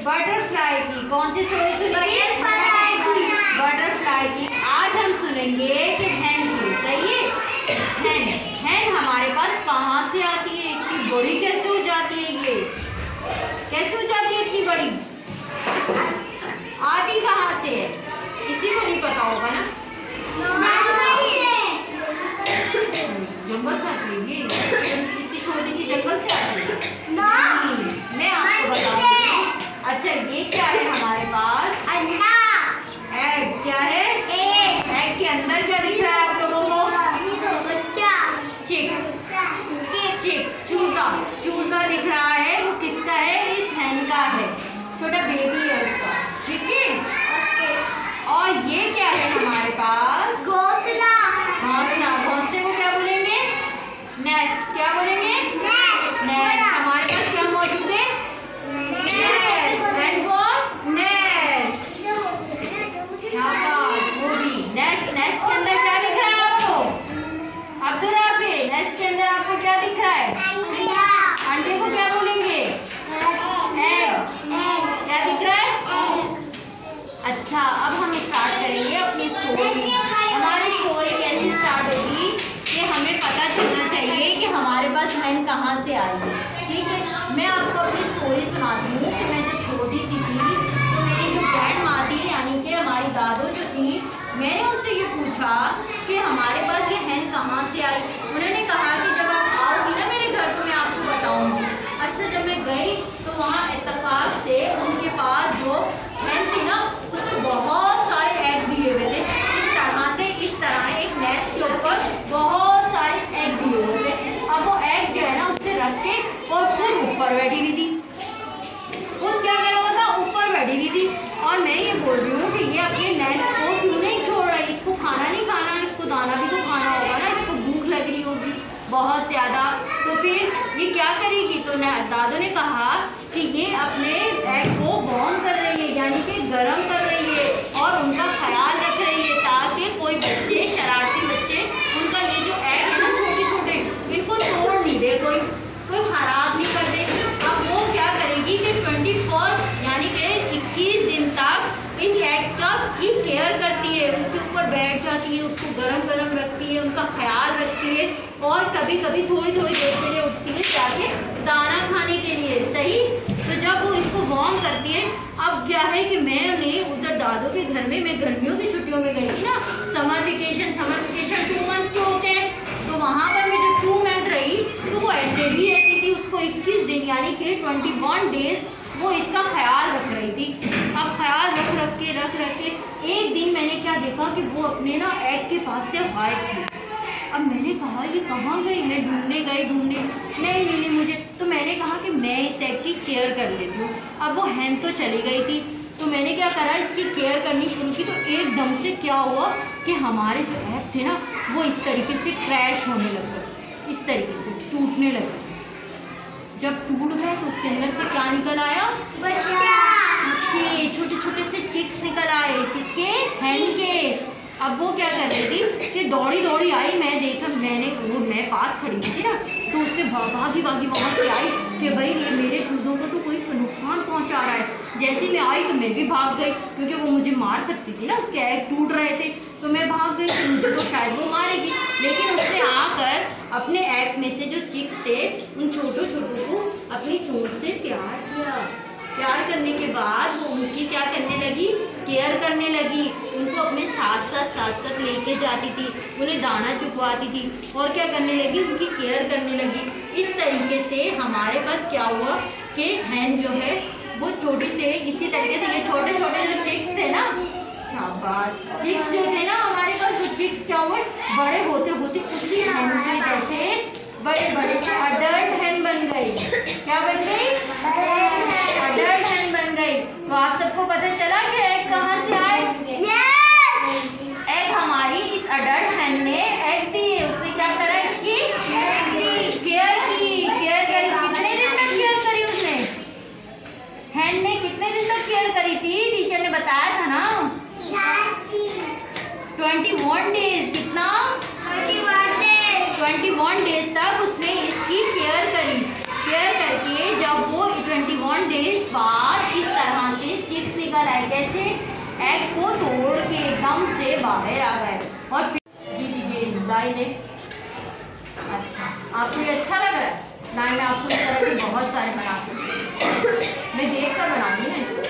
Butterfly की। कौन सी story सुनेंगे? बटरफ्लाई की। आज हम सुनेंगे कि हैन की। सही है। हैन हमारे पास कहाँ से आती है? इतनी बड़ी कैसे हो जाती है? ये कैसे हो जाती है इतनी बड़ी? आती कहाँ से है? किसी को नहीं पता होगा ना। जंगल से आती है ये? किसी छोटी सी जंगल से आती है? मैं आपको बताऊंगी। अच्छा ये क्या है हमारे पास? अंडा। एग। क्या है? एग के अंदर क्या दिख रहा है आप लोगों को? बच्चा। चिक। चूजा दिख रहा है। वो किसका है? इस हैन का है। छोटा बेबी है उसका। ठीक है। और ये क्या है हमारे पास? घोंसला। घोंसले को क्या बोलेंगे? नेस्ट। क्या बोलेंगे? नेस्ट। हमारे पास क्या मौजूद है? नेस्ट के अंदर क्या दिख रहा है आपको? अब्दुल राफी, नेस्ट के अंदर आपको क्या दिख रहा है? अंडे को क्या बोलेंगे? एग। क्या दिख रहा है? अच्छा अब हम स्टार्ट करेंगे अपनी स्टोरी। हमारी स्टोरी कैसे स्टार्ट होगी कि हमें पता चलना चाहिए कि हमारे पास हैन कहाँ से आई है। ठीक है। मैं आपको अपनी स्टोरी सुनाती हूँ कि मैं जब छोटी सी थी तो मेरी जो ग्रैंड माँ थी यानी कि हमारी दादू जो थी, मैंने उनसे ये पूछा कि हमारे पास ये हैन कहाँ से आई। उन्होंने कहा कि जब आप आओगी ना मेरे घर तो मैं आपको बताऊँगी। अच्छा जब मैं गई तो वहाँ इत्तेफाक से उनके पास जो हैन थी ना उसमें बहुत सारे एग दिए हुए थे। इस तरह एक नेस्ट के ऊपर बहुत सारे एग दिए हुए थे। अब वो एग जो है ना उसने रख के और खुद ऊपर बैठी हुई थी। खुद क्या कर रहा था? ऊपर बैठी हुई थी। और मैं ये बोल रही हूँ कि ये अपने नेस्ट को क्यों नहीं छोड़ रही? इसको खाना नहीं खाना? इसको दाना भी तो खाना होगा ना। इसको भूख लग रही होगी बहुत ज़्यादा। तो फिर ये क्या करेगी? तो दादू ने कहा कि ये अपने एग को वार्म कर रही है यानी कि गर्म कर रही है और उनका ख्याल रख रही है ताकि कोई बच्चे, शरारती बच्चे, उनका ये जो एग है ना छोटे छोटे, इनको तोड़ नहीं दे, कोई खराब नहीं कर दे। अब वो क्या करेगी कि 21 यानी कि 21 दिन तक इन एग की केयर करती है। उसके ऊपर बैठ जाती है, उसको गरम रखती है, उनका ख्याल रखती है और कभी कभी थोड़ी देर के लिए उठती है जाके दाना खाने के लिए। सही। तो जब वो इसको वार्म करती है, अब क्या है कि मैंने उधर दादू के घर में, मैं गर्मियों की छुट्टियों में गई थी ना, समर वेकेशन 2 मंथ के होते हैं। तो वहाँ पर मैं जब 2 मंथ रही तो वो ऐसे भी रहती थी। उसको 21 दिन यानी कि 21 डेज वो इसका ख्याल रख रही थी। अब ख्याल रख के एक दिन मैंने क्या देखा कि वो अपने ना एग के पास से गायब थी। अब मैंने कहा ये कहाँ गई? मैं ढूंढने नहीं मिली मुझे। तो मैंने कहा कि मैं इस एग की केयर कर लेती हूँ। अब वो हैन तो चली गई थी तो मैंने क्या करा, इसकी केयर करनी शुरू की। तो एकदम से क्या हुआ कि हमारे जो एग थे ना वो इस तरीके से क्रैश होने लगे, इस तरीके से टूटने लगे। जब टूट गए तो उसके अंदर से क्या निकल आया? छोटे छोटे से चिक्स निकल आए। किसके? हैन के। अब वो क्या कर रही थी कि दौड़ी आई। मैं पास खड़ी हुई थी ना तो उससे भागी वहाँ से आई कि भाई ये मेरे चूज़ों को तो कोई नुकसान पहुँचा रहा है। जैसे मैं आई तो मैं भी भाग गई क्योंकि वो मुझे मार सकती थी ना, उसके एग टूट रहे थे। तो मैं भाग गई कि मुझे तो शायद वो मारेगी, लेकिन उसने आकर अपने एग में से जो चिक्स थे उन छोटों को अपनी चोंच से प्यार किया। प्यार करने के बाद वो उनकी क्या करने लगी? केयर करने लगी। उनको अपने साथ लेके जाती थी, उन्हें दाना चुगवाती थी और क्या करने लगी? उनकी केयर करने लगी। इस तरीके से हमारे पास क्या हुआ कि हैन जो है वो छोटी से इसी तरीके से ये छोटे जो चिक्स थे ना, शाबाश, चिक्स जो थे ना हमारे पास, वो चिक्स क्या हुए? बड़े होते उसी हैन की जैसे बड़े से अडल्ट हैन बन गई। क्या बन गई? अडल्ट हैन बन गई। तो आप सबको पता चला कि एग कहाँ से आए? एग हमारी इस अडल्ट हैन ने एग दी। उसने क्या करा? इसकी केयर की। कितने दिन तक केयर करी उसने? हैन ने कितने दिन तक केयर करी थी? टीचर ने बताया था ना 21 डेज। कितना? 21 डेज तक उसने इसकी केयर करके जब वो 21 डेज बाद इस तरह एग को तोड़ के एकदम से बाहर आ गए। और जी जी जी लाई दे। अच्छा, आपको ये अच्छा लग रहा है? ना, मैं आपको इस तरह के बहुत सारे बना मैं देख कर बनाऊंगी ना।